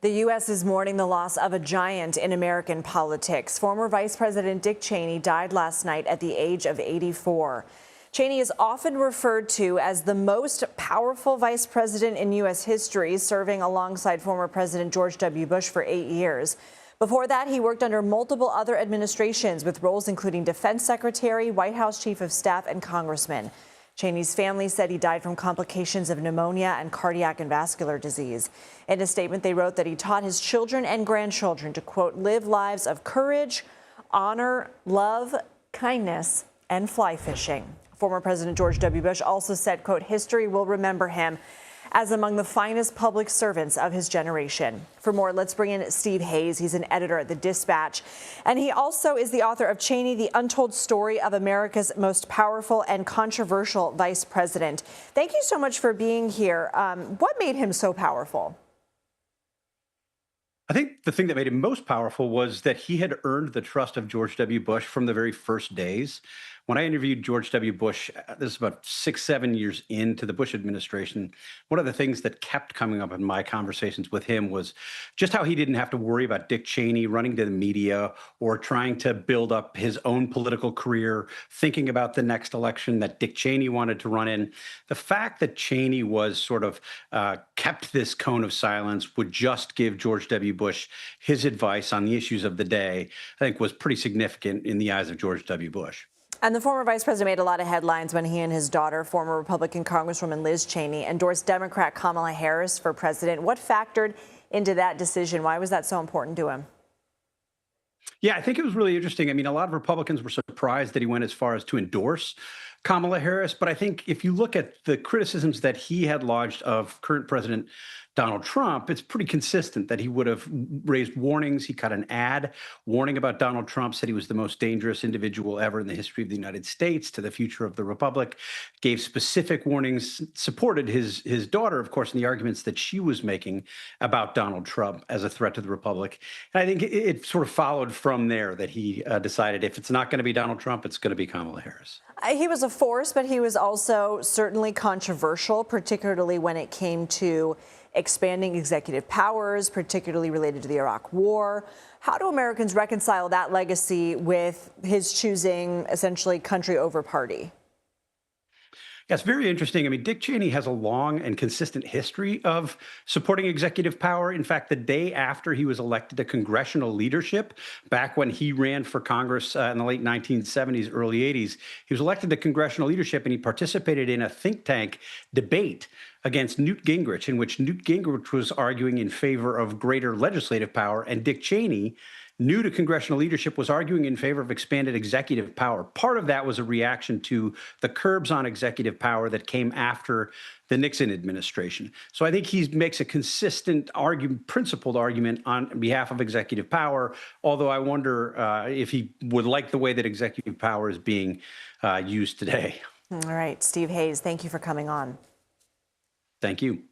The U.S. is mourning the loss of a giant in American politics. Former Vice President Dick Cheney died last night at the age of 84. Cheney is often referred to as the most powerful vice president in U.S. history, serving alongside former President George W. Bush for 8 years. Before that, he worked under multiple other administrations with roles including Defense Secretary, White House Chief of Staff, and Congressman. Cheney's family said he died from complications of pneumonia and cardiac and vascular disease. In a statement, they wrote that he taught his children and grandchildren to, quote, live lives of courage, honor, love, kindness, and fly fishing. Former President George W. Bush also said, quote, history will remember him as among the finest public servants of his generation. For more, let's bring in Steve Hayes. He's an editor at The Dispatch, and he also is the author of Cheney, The Untold Story of America's Most Powerful and Controversial Vice President. Thank you so much for being here. What made him so powerful? I think the thing that made him most powerful was that he had earned the trust of George W. Bush from the very first days. When I interviewed George W. Bush, this is about 6-7 years into the Bush administration, one of the things that kept coming up in my conversations with him was just how he didn't have to worry about Dick Cheney running to the media or trying to build up his own political career, thinking about the next election that Dick Cheney wanted to run in. The fact that Cheney was sort of kept this cone of silence, would just give George W. Bush his advice on the issues of the day, I think was pretty significant in the eyes of George W. Bush. And the former vice president made a lot of headlines when he and his daughter, former Republican Congresswoman Liz Cheney, endorsed Democrat Kamala Harris for president. What factored into that decision? Why was that so important to him? Yeah, I think it was really interesting. I mean, a lot of Republicans were surprised that he went as far as to endorse Kamala Harris. But I think if you look at the criticisms that he had lodged of current President Donald Trump, it's pretty consistent that he would have raised warnings. He cut an ad warning about Donald Trump, said he was the most dangerous individual ever in the history of the United States to the future of the Republic, gave specific warnings, supported his daughter, of course, in the arguments that she was making about Donald Trump as a threat to the Republic. And I think it sort of followed from there that he decided if it's not going to be Donald Trump, it's going to be Kamala Harris. He was a force, but he was also certainly controversial, particularly when it came to expanding executive powers, particularly related to the Iraq War. How do Americans reconcile that legacy with his choosing essentially country over party? Yeah, it's very interesting. I mean, Dick Cheney has a long and consistent history of supporting executive power. In fact, the day after he was elected to congressional leadership, back when he ran for Congress in the late 1970s, early 80s, he was elected to congressional leadership and he participated in a think tank debate against Newt Gingrich, in which Newt Gingrich was arguing in favor of greater legislative power, and Dick Cheney, new to congressional leadership, was arguing in favor of expanded executive power. Part of that was a reaction to the curbs on executive power that came after the Nixon administration. So I think he makes a consistent principled argument on behalf of executive power, although I wonder if he would like the way that executive power is being used today. All right, Steve Hayes, thank you for coming on. Thank you.